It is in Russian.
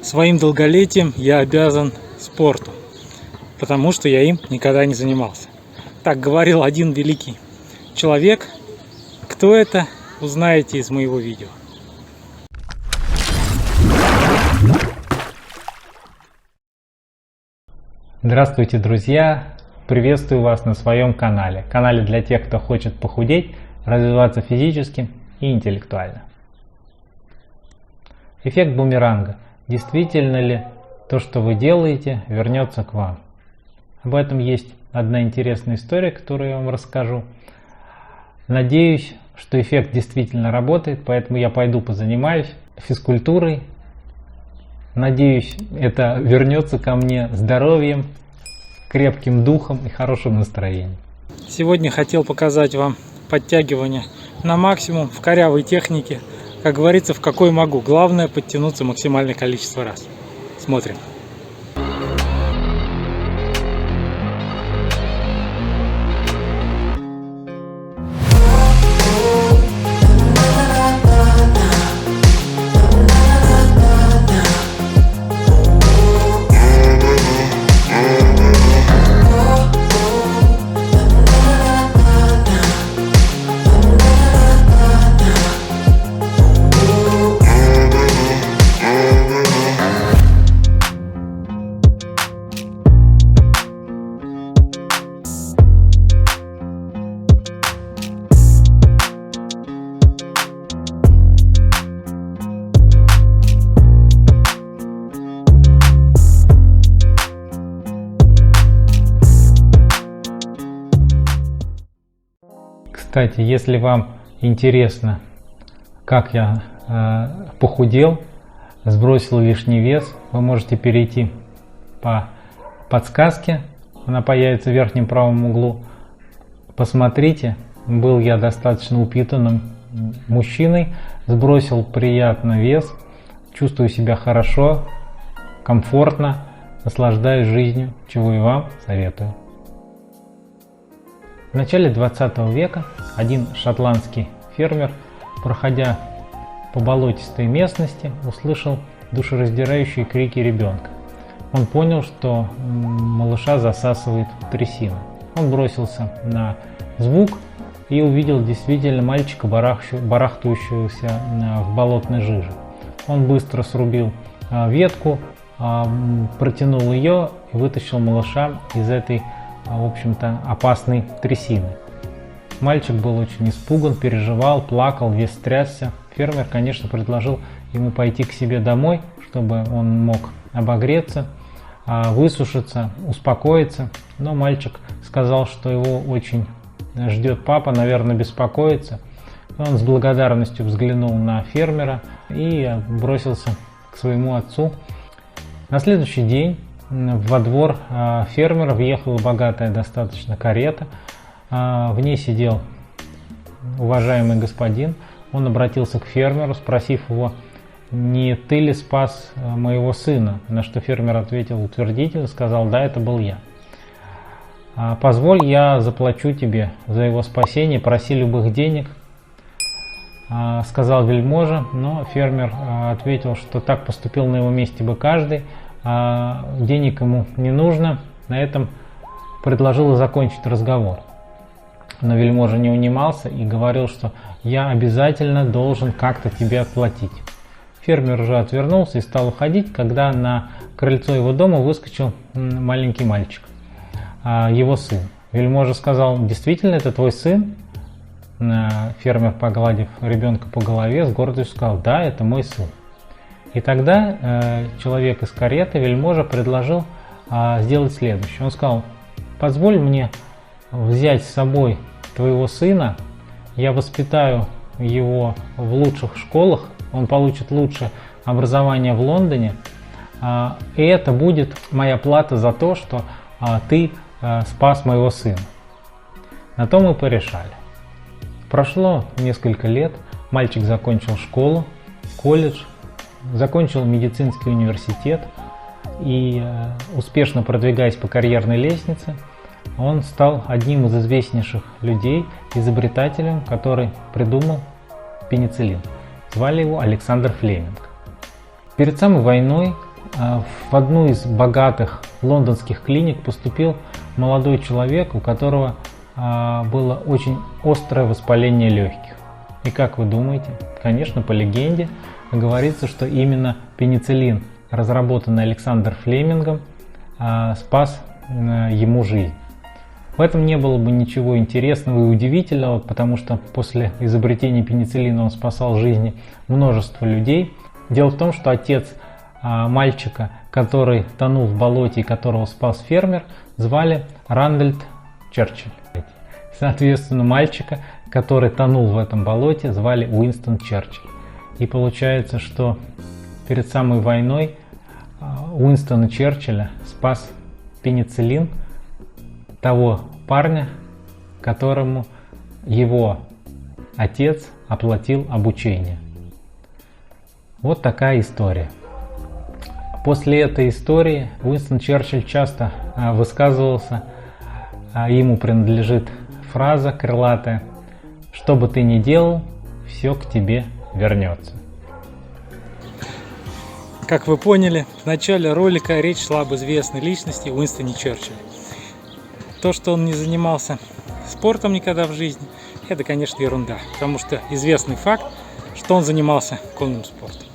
Своим долголетием я обязан спорту, потому что я им никогда не занимался. Так говорил один великий человек. Кто это, узнаете из моего видео. Здравствуйте, друзья! Приветствую вас на своем канале. Канале для тех, кто хочет похудеть, развиваться физически и интеллектуально. Эффект бумеранга. Действительно ли то, что вы делаете, вернется к вам? Об этом есть одна интересная история, которую я вам расскажу. Надеюсь, что эффект действительно работает, поэтому я пойду позанимаюсь физкультурой. Надеюсь, это вернется ко мне здоровьем, крепким духом и хорошим настроением. Сегодня хотел показать вам подтягивание на максимум в корявой технике. Как говорится, в какой могу. Главное подтянуться максимальное количество раз. Смотрим. Кстати, если вам интересно, как я похудел, сбросил лишний вес, вы можете перейти по подсказке, она появится в верхнем правом углу. Посмотрите, был я достаточно упитанным мужчиной, сбросил приятно вес, чувствую себя хорошо, комфортно, наслаждаюсь жизнью, чего и вам советую. В начале 20 века один шотландский фермер, проходя по болотистой местности, услышал душераздирающие крики ребенка. Он понял, что малыша засасывает трясина. Он бросился на звук и увидел действительно мальчика, барахтающегося в болотной жиже. Он быстро срубил ветку, протянул ее и вытащил малыша из этой, в общем-то, опасной трясины. Мальчик был очень испуган, переживал, плакал, весь трясся. Фермер, конечно, предложил ему пойти к себе домой, чтобы он мог обогреться, высушиться, успокоиться. Но мальчик сказал, что его очень ждет папа, наверное, беспокоится. Он с благодарностью взглянул на фермера и бросился к своему отцу. На следующий день во двор фермера въехала богатая достаточно карета. В ней сидел уважаемый господин. Он обратился к фермеру, спросив его, не ты ли спас моего сына? На что фермер ответил утвердительно, сказал, да, это был я. Позволь, я заплачу тебе за его спасение, проси любых денег, сказал вельможа, но фермер ответил, что так поступил на его месте бы каждый. Денег ему не нужно, на этом предложил закончить разговор. Но вельможа не унимался и говорил, что я обязательно должен как-то тебе отплатить. Фермер уже отвернулся и стал уходить, когда на крыльцо его дома выскочил маленький мальчик, его сын. Вельможа сказал, действительно это твой сын? Фермер, погладив ребенка по голове, с гордостью сказал, да, это мой сын. И тогда человек из кареты, вельможа, предложил сделать следующее. Он сказал, позволь мне взять с собой твоего сына, я воспитаю его в лучших школах, он получит лучшее образование в Лондоне, и это будет моя плата за то, что ты спас моего сына. На то мы порешали. Прошло несколько лет, мальчик закончил школу, колледж, закончил медицинский университет и, успешно продвигаясь по карьерной лестнице, он стал одним из известнейших людей, изобретателем, который придумал пенициллин. Звали его Александр Флеминг. Перед самой войной в одну из богатых лондонских клиник поступил молодой человек, у которого было очень острое воспаление легких. И как вы думаете? Конечно, по легенде говорится, что именно пенициллин, разработанный Александром Флемингом, спас ему жизнь. В этом не было бы ничего интересного и удивительного, потому что после изобретения пенициллина он спасал жизни множества людей. Дело в том, что отец мальчика, который тонул в болоте и которого спас фермер, звали Рандольф Черчилль. Соответственно, мальчика, который тонул в этом болоте, звали Уинстон Черчилль. И получается, что перед самой войной Уинстона Черчилля спас пенициллин того парня, которому его отец оплатил обучение. Вот такая история. После этой истории Уинстон Черчилль часто высказывался, ему принадлежит фраза крылатая: «Что бы ты ни делал, все к тебе вернется». Как вы поняли, в начале ролика речь шла об известной личности Уинстоне Черчилле. То, что он не занимался спортом никогда в жизни, это, конечно, ерунда, потому что известный факт, что он занимался конным спортом.